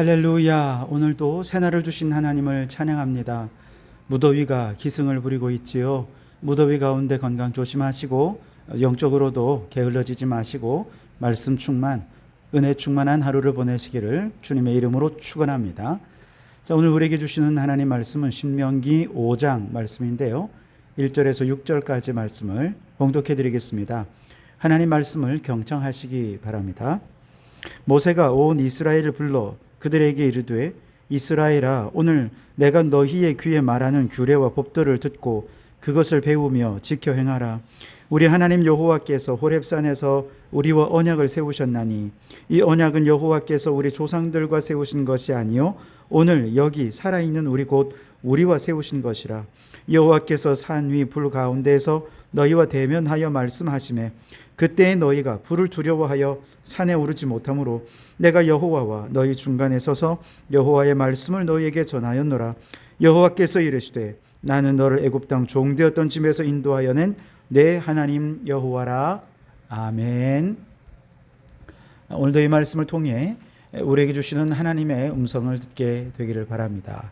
할렐루야. 오늘도 새날을 주신 하나님을 찬양합니다. 무더위가 기승을 부리고 있지요. 무더위 가운데 건강 조심하시고 영적으로도 게을러지지 마시고 말씀 충만, 은혜 충만한 하루를 보내시기를 주님의 이름으로 축원합니다. 자, 오늘 우리에게 주시는 하나님 말씀은 신명기 5장 말씀인데요. 1절에서 6절까지 말씀을 봉독해 드리겠습니다. 하나님 말씀을 경청하시기 바랍니다. 모세가 온 이스라엘을 불러 그들에게 이르되 이스라엘아, 오늘 내가 너희의 귀에 말하는 규례와 법도를 듣고 그것을 배우며 지켜 행하라. 우리 하나님 여호와께서 호렙산에서 우리와 언약을 세우셨나니 이 언약은 여호와께서 우리 조상들과 세우신 것이 아니요 오늘 여기 살아있는 우리 곧 우리와 세우신 것이라. 여호와께서 산 위 불 가운데에서 너희와 대면하여 말씀하시매 그때에 너희가 불을 두려워하여 산에 오르지 못하므로 내가 여호와와 너희 중간에 서서 여호와의 말씀을 너희에게 전하였노라. 여호와께서 이르시되 나는 너를 애굽 땅 종되었던 집에서 인도하여 낸 내 하나님 여호와라. 아멘. 오늘도 이 말씀을 통해 우리에게 주시는 하나님의 음성을 듣게 되기를 바랍니다.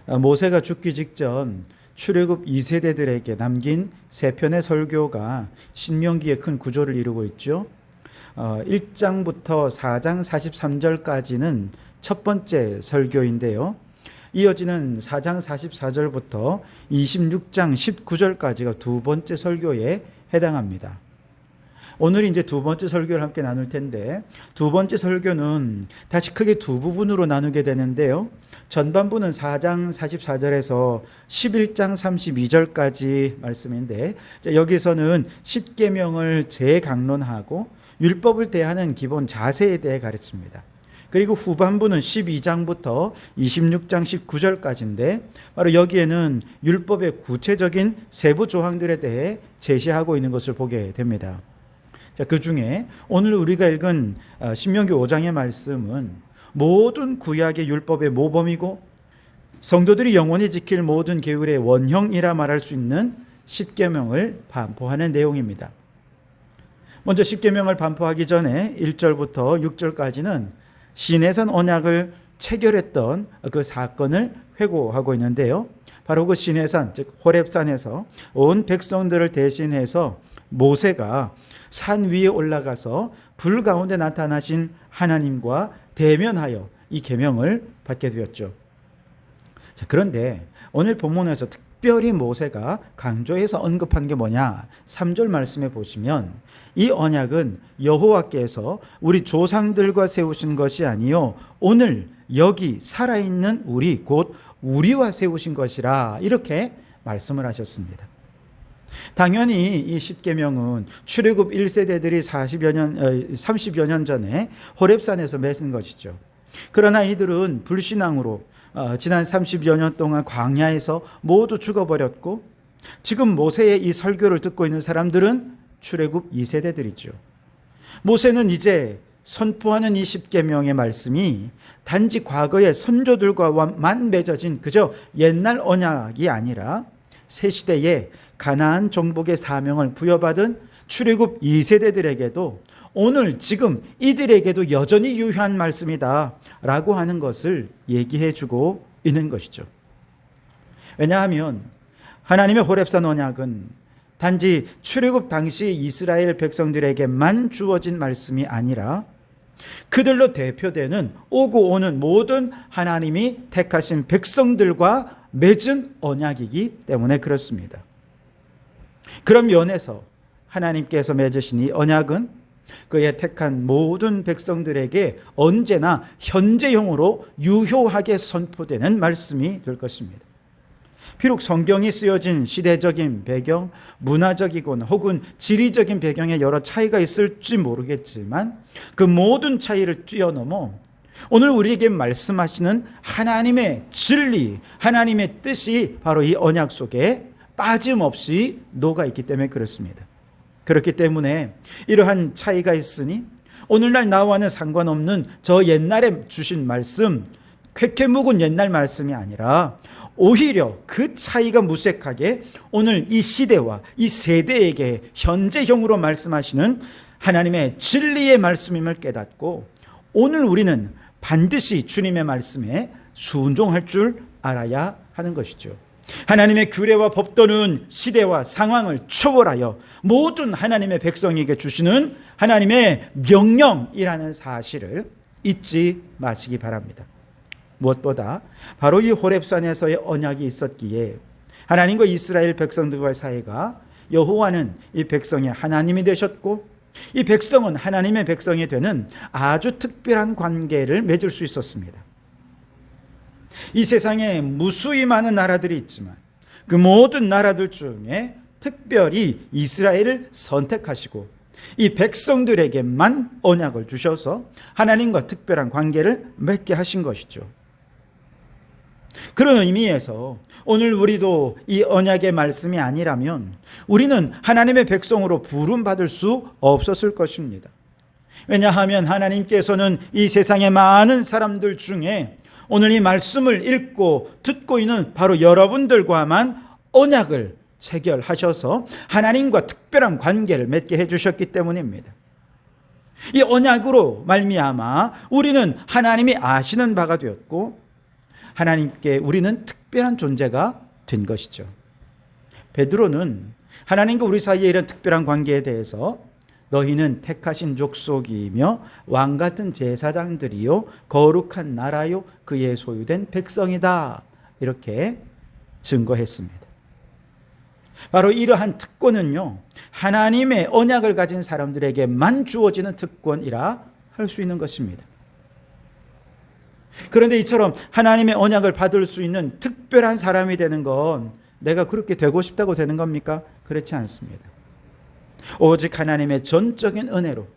모세가 죽기 직전 출애굽 2세대들에게 남긴 세 편의 설교가 신명기의 큰 구조를 이루고 있죠. 1장부터 4장 43절까지는 첫 번째 설교인데요. 이어지는 4장 44절부터 26장 19절까지가 두 번째 설교에 해당합니다. 오늘 이제 두 번째 설교를 함께 나눌 텐데, 두 번째 설교는 다시 크게 두 부분으로 나누게 되는데요. 전반부는 4장 44절에서 11장 32절까지 말씀인데, 여기서는 십계명을 재강론하고 율법을 대하는 기본 자세에 대해 가르칩니다. 그리고 후반부는 12장부터 26장 19절까지인데 바로 여기에는 율법의 구체적인 세부 조항들에 대해 제시하고 있는 것을 보게 됩니다. 자, 그 중에 오늘 우리가 읽은 신명기 5장의 말씀은 모든 구약의 율법의 모범이고 성도들이 영원히 지킬 모든 계율의 원형이라 말할 수 있는 십계명을 반포하는 내용입니다. 먼저 십계명을 반포하기 전에 1절부터 6절까지는 시내산 언약을 체결했던 그 사건을 회고하고 있는데요. 바로 그 시내산, 즉 호렙산에서 온 백성들을 대신해서 모세가 산 위에 올라가서 불 가운데 나타나신 하나님과 대면하여 이 계명을 받게 되었죠. 자, 그런데 오늘 본문에서 특별히 모세가 강조해서 언급한 게 뭐냐? 3절 말씀에 보시면 이 언약은 여호와께서 우리 조상들과 세우신 것이 아니요 오늘 여기 살아있는 우리 곧 우리와 세우신 것이라 이렇게 말씀을 하셨습니다. 당연히 이 십계명은 출애굽 1세대들이 30여 년 전에 호렙산에서 맺은 것이죠. 그러나 이들은 불신앙으로 지난 30여 년 동안 광야에서 모두 죽어버렸고 지금 모세의 이 설교를 듣고 있는 사람들은 출애굽 2세대들이죠. 모세는 이제 선포하는 이 십계명의 말씀이 단지 과거의 선조들과만 맺어진 그저 옛날 언약이 아니라 새 시대에 가나안 정복의 사명을 부여받은 출애굽 2세대들에게도 오늘 지금 이들에게도 여전히 유효한 말씀이다 라고 하는 것을 얘기해 주고 있는 것이죠. 왜냐하면 하나님의 호렙산 언약은 단지 출애굽 당시 이스라엘 백성들에게만 주어진 말씀이 아니라 그들로 대표되는 오고 오는 모든 하나님이 택하신 백성들과 맺은 언약이기 때문에 그렇습니다. 그런 면에서 하나님께서 맺으신 이 언약은 그의 택한 모든 백성들에게 언제나 현재형으로 유효하게 선포되는 말씀이 될 것입니다. 비록 성경이 쓰여진 시대적인 배경, 문화적이거나 혹은 지리적인 배경에 여러 차이가 있을지 모르겠지만 그 모든 차이를 뛰어넘어 오늘 우리에게 말씀하시는 하나님의 진리, 하나님의 뜻이 바로 이 언약 속에 빠짐없이 녹아있기 때문에 그렇습니다. 그렇기 때문에 이러한 차이가 있으니 오늘날 나와는 상관없는 저 옛날에 주신 말씀, 쾌쾌 묵은 옛날 말씀이 아니라 오히려 그 차이가 무색하게 오늘 이 시대와 이 세대에게 현재형으로 말씀하시는 하나님의 진리의 말씀임을 깨닫고 오늘 우리는 반드시 주님의 말씀에 순종할 줄 알아야 하는 것이죠. 하나님의 규례와 법도는 시대와 상황을 초월하여 모든 하나님의 백성에게 주시는 하나님의 명령이라는 사실을 잊지 마시기 바랍니다. 무엇보다 바로 이 호렙산에서의 언약이 있었기에 하나님과 이스라엘 백성들과의 사이가 여호와는 이 백성의 하나님이 되셨고 이 백성은 하나님의 백성이 되는 아주 특별한 관계를 맺을 수 있었습니다. 이 세상에 무수히 많은 나라들이 있지만 그 모든 나라들 중에 특별히 이스라엘을 선택하시고 이 백성들에게만 언약을 주셔서 하나님과 특별한 관계를 맺게 하신 것이죠. 그런 의미에서 오늘 우리도 이 언약의 말씀이 아니라면 우리는 하나님의 백성으로 부름받을 수 없었을 것입니다. 왜냐하면 하나님께서는 이 세상의 많은 사람들 중에 오늘 이 말씀을 읽고 듣고 있는 바로 여러분들과만 언약을 체결하셔서 하나님과 특별한 관계를 맺게 해주셨기 때문입니다. 이 언약으로 말미암아 우리는 하나님이 아시는 바가 되었고 하나님께 우리는 특별한 존재가 된 것이죠. 베드로는 하나님과 우리 사이에 이런 특별한 관계에 대해서 너희는 택하신 족속이며 왕같은 제사장들이요 거룩한 나라요 그의 소유된 백성이다 이렇게 증거했습니다. 바로 이러한 특권은요 하나님의 언약을 가진 사람들에게만 주어지는 특권이라 할 수 있는 것입니다. 그런데 이처럼 하나님의 언약을 받을 수 있는 특별한 사람이 되는 건 내가 그렇게 되고 싶다고 되는 겁니까? 그렇지 않습니다. 오직 하나님의 전적인 은혜로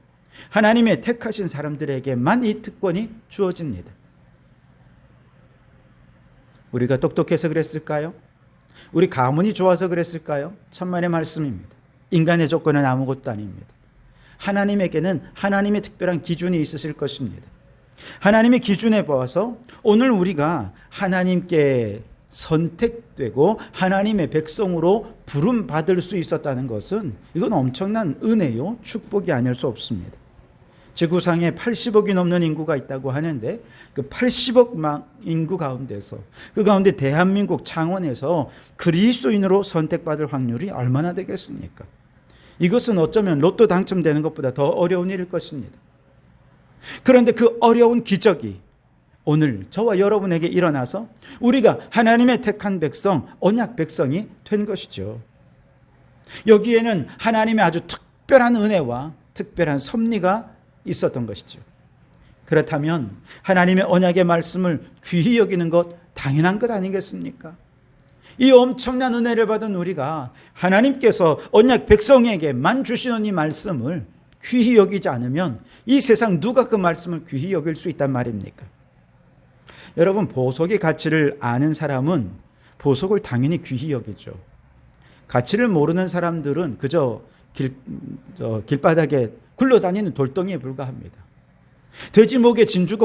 하나님의 택하신 사람들에게만 이 특권이 주어집니다. 우리가 똑똑해서 그랬을까요? 우리 가문이 좋아서 그랬을까요? 천만의 말씀입니다. 인간의 조건은 아무것도 아닙니다. 하나님에게는 하나님의 특별한 기준이 있으실 것입니다. 하나님의 기준에 보아서 오늘 우리가 하나님께 선택되고 하나님의 백성으로 부름받을 수 있었다는 것은 이건 엄청난 은혜요 축복이 아닐 수 없습니다. 지구상에 80억이 넘는 인구가 있다고 하는데 그 80억 인구 가운데서 그 가운데 대한민국 창원에서 그리스도인으로 선택받을 확률이 얼마나 되겠습니까? 이것은 어쩌면 로또 당첨되는 것보다 더 어려운 일일 것입니다. 그런데 그 어려운 기적이 오늘 저와 여러분에게 일어나서 우리가 하나님의 택한 백성, 언약 백성이 된 것이죠. 여기에는 하나님의 아주 특별한 은혜와 특별한 섭리가 있었던 것이죠. 그렇다면 하나님의 언약의 말씀을 귀히 여기는 것 당연한 것 아니겠습니까? 이 엄청난 은혜를 받은 우리가 하나님께서 언약 백성에게만 주시는 이 말씀을 귀히 여기지 않으면 이 세상 누가 그 말씀을 귀히 여길 수 있단 말입니까? 여러분, 보석의 가치를 아는 사람은 보석을 당연히 귀히 여기죠. 가치를 모르는 사람들은 그저 길바닥에 굴러다니는 돌덩이에 불과합니다. 돼지 목에 진주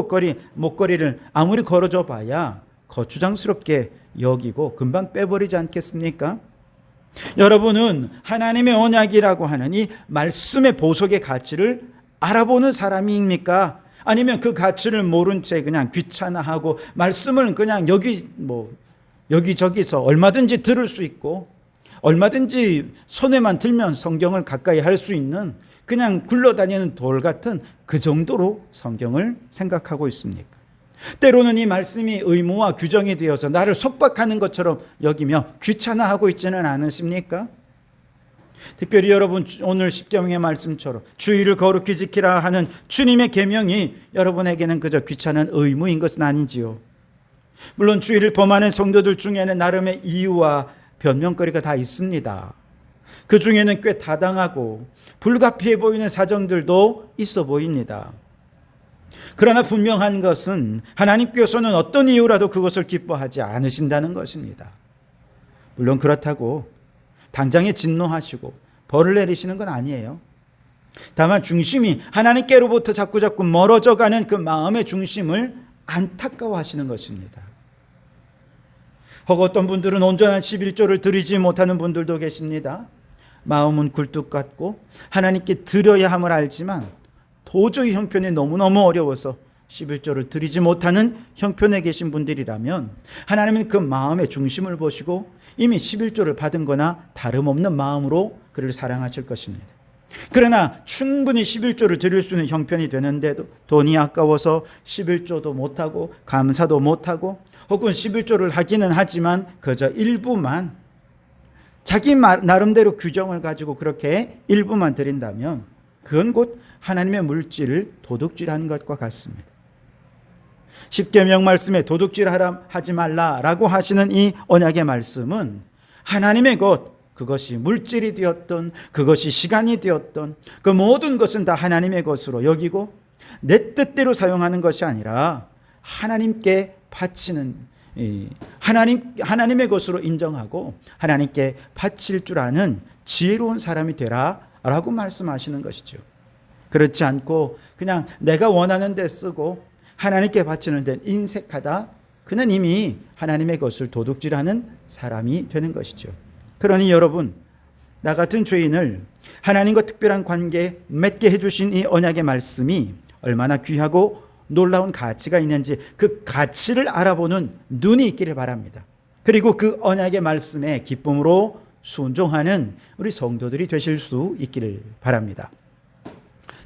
목걸이를 아무리 걸어줘 봐야 거추장스럽게 여기고 금방 빼버리지 않겠습니까? 여러분은 하나님의 언약이라고 하는 이 말씀의 보석의 가치를 알아보는 사람입니까? 아니면 그 가치를 모른 채 그냥 귀찮아하고 말씀을 그냥 여기저기서 얼마든지 들을 수 있고 얼마든지 손에만 들면 성경을 가까이 할 수 있는 그냥 굴러다니는 돌 같은 그 정도로 성경을 생각하고 있습니까? 때로는 이 말씀이 의무와 규정이 되어서 나를 속박하는 것처럼 여기며 귀찮아하고 있지는 않으십니까? 특별히 여러분 오늘 십계명의 말씀처럼 주의를 거룩히 지키라 하는 주님의 계명이 여러분에게는 그저 귀찮은 의무인 것은 아니지요. 물론 주의를 범하는 성도들 중에는 나름의 이유와 변명거리가 다 있습니다. 그 중에는 꽤 타당하고 불가피해 보이는 사정들도 있어 보입니다. 그러나 분명한 것은 하나님께서는 어떤 이유라도 그것을 기뻐하지 않으신다는 것입니다. 물론 그렇다고 당장에 진노하시고 벌을 내리시는 건 아니에요. 다만 중심이 하나님께로부터 자꾸 멀어져 가는 그 마음의 중심을 안타까워하시는 것입니다. 혹 어떤 분들은 온전한 11조를 드리지 못하는 분들도 계십니다. 마음은 굴뚝 같고 하나님께 드려야 함을 알지만 도저히 형편이 너무너무 어려워서 11조를 드리지 못하는 형편에 계신 분들이라면 하나님은 그 마음의 중심을 보시고 이미 11조를 받은 거나 다름없는 마음으로 그를 사랑하실 것입니다. 그러나 충분히 11조를 드릴 수 있는 형편이 되는데도 돈이 아까워서 11조도 못하고 감사도 못하고 혹은 11조를 하기는 하지만 그저 일부만 자기 나름대로 규정을 가지고 그렇게 일부만 드린다면 그건 곧 하나님의 물질을 도둑질하는 것과 같습니다. 십계명 말씀에 도둑질하라 하지 말라라고 하시는 이 언약의 말씀은 하나님의 것, 그것이 물질이 되었던 그것이 시간이 되었던 그 모든 것은 다 하나님의 것으로 여기고 내 뜻대로 사용하는 것이 아니라 하나님께 바치는 하나님의 것으로 인정하고 하나님께 바칠 줄 아는 지혜로운 사람이 되라라고 말씀하시는 것이죠. 그렇지 않고 그냥 내가 원하는 데 쓰고 하나님께 바치는 데 인색하다, 그는 이미 하나님의 것을 도둑질하는 사람이 되는 것이죠. 그러니 여러분, 나 같은 죄인을 하나님과 특별한 관계에 맺게 해주신 이 언약의 말씀이 얼마나 귀하고 놀라운 가치가 있는지 그 가치를 알아보는 눈이 있기를 바랍니다. 그리고 그 언약의 말씀에 기쁨으로 순종하는 우리 성도들이 되실 수 있기를 바랍니다.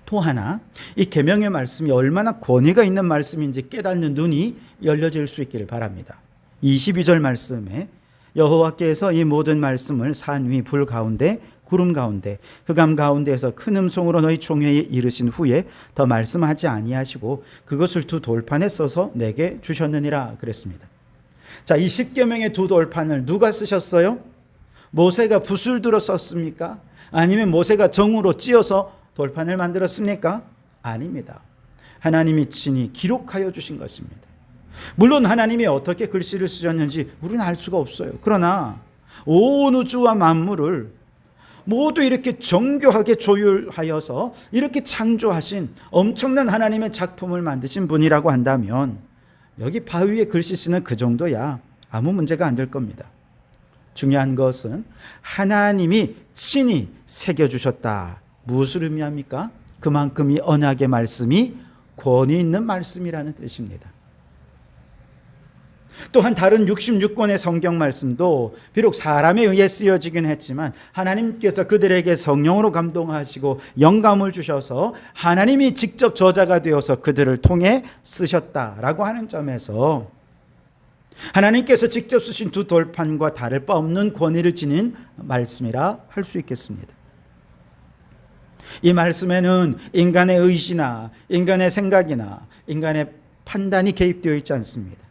또 하나, 이 계명의 말씀이 얼마나 권위가 있는 말씀인지 깨닫는 눈이 열려질 수 있기를 바랍니다. 22절 말씀에 여호와께서 이 모든 말씀을 산 위 불 가운데 구름 가운데 흑암 가운데에서 큰 음성으로 너희 총회에 이르신 후에 더 말씀하지 아니하시고 그것을 두 돌판에 써서 내게 주셨느니라 그랬습니다. 자, 이 십계명의 두 돌판을 누가 쓰셨어요? 모세가 붓을 들어 썼습니까? 아니면 모세가 정으로 찧어서 돌판을 만들었습니까? 아닙니다. 하나님이 친히 기록하여 주신 것입니다. 물론 하나님이 어떻게 글씨를 쓰셨는지 우리는 알 수가 없어요. 그러나 온 우주와 만물을 모두 이렇게 정교하게 조율하여서 이렇게 창조하신 엄청난 하나님의 작품을 만드신 분이라고 한다면 여기 바위에 글씨 쓰는 그 정도야 아무 문제가 안 될 겁니다. 중요한 것은 하나님이 친히 새겨주셨다. 무엇을 의미합니까? 그만큼 이 언약의 말씀이 권위 있는 말씀이라는 뜻입니다. 또한 다른 66권의 성경 말씀도 비록 사람에 의해 쓰여지긴 했지만 하나님께서 그들에게 성령으로 감동하시고 영감을 주셔서 하나님이 직접 저자가 되어서 그들을 통해 쓰셨다라고 하는 점에서 하나님께서 직접 쓰신 두 돌판과 다를 바 없는 권위를 지닌 말씀이라 할 수 있겠습니다. 이 말씀에는 인간의 의지나 인간의 생각이나 인간의 판단이 개입되어 있지 않습니다.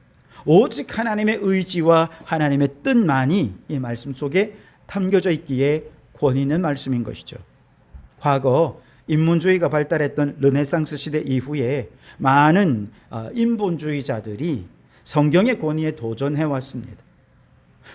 오직 하나님의 의지와 하나님의 뜻만이 이 말씀 속에 담겨져 있기에 권위 있는 말씀인 것이죠. 과거 인문주의가 발달했던 르네상스 시대 이후에 많은 인본주의자들이 성경의 권위에 도전해 왔습니다.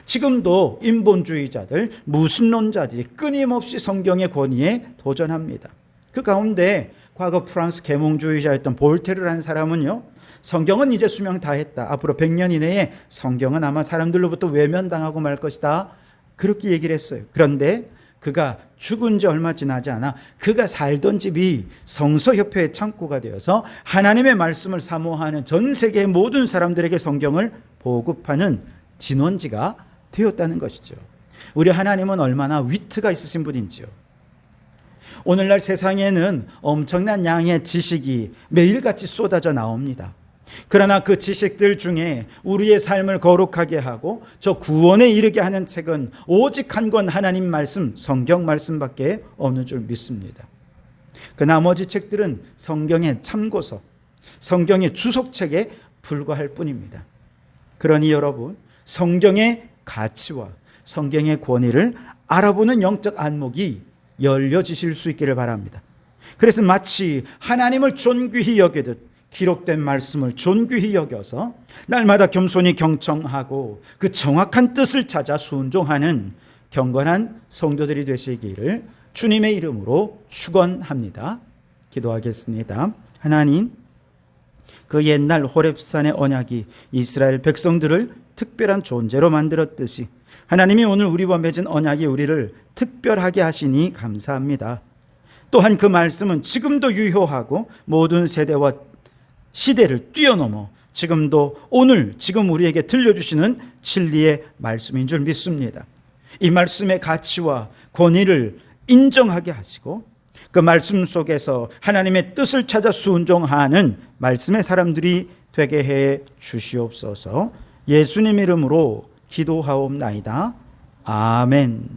지금도 인본주의자들, 무신론자들이 끊임없이 성경의 권위에 도전합니다. 그 가운데 과거 프랑스 계몽주의자였던 볼테르라는 사람은요, 성경은 이제 수명 다 했다. 앞으로 100년 이내에 성경은 아마 사람들로부터 외면당하고 말 것이다. 그렇게 얘기를 했어요. 그런데 그가 죽은 지 얼마 지나지 않아 그가 살던 집이 성서협회의 창고가 되어서 하나님의 말씀을 사모하는 전 세계의 모든 사람들에게 성경을 보급하는 진원지가 되었다는 것이죠. 우리 하나님은 얼마나 위트가 있으신 분인지요. 오늘날 세상에는 엄청난 양의 지식이 매일같이 쏟아져 나옵니다. 그러나 그 지식들 중에 우리의 삶을 거룩하게 하고 저 구원에 이르게 하는 책은 오직 한 권 하나님 말씀, 성경 말씀밖에 없는 줄 믿습니다. 그 나머지 책들은 성경의 참고서, 성경의 주석책에 불과할 뿐입니다. 그러니 여러분, 성경의 가치와 성경의 권위를 알아보는 영적 안목이 열려지실 수 있기를 바랍니다. 그래서 마치 하나님을 존귀히 여기듯 기록된 말씀을 존귀히 여겨서 날마다 겸손히 경청하고 그 정확한 뜻을 찾아 순종하는 경건한 성도들이 되시기를 주님의 이름으로 축원합니다. 기도하겠습니다. 하나님, 그 옛날 호렙산의 언약이 이스라엘 백성들을 특별한 존재로 만들었듯이 하나님이 오늘 우리와 맺은 언약이 우리를 특별하게 하시니 감사합니다. 또한 그 말씀은 지금도 유효하고 모든 세대와 시대를 뛰어넘어 지금도 오늘 지금 우리에게 들려주시는 진리의 말씀인 줄 믿습니다. 이 말씀의 가치와 권위를 인정하게 하시고 그 말씀 속에서 하나님의 뜻을 찾아 순종하는 말씀의 사람들이 되게 해 주시옵소서. 예수님 이름으로 기도하옵나이다. 아멘.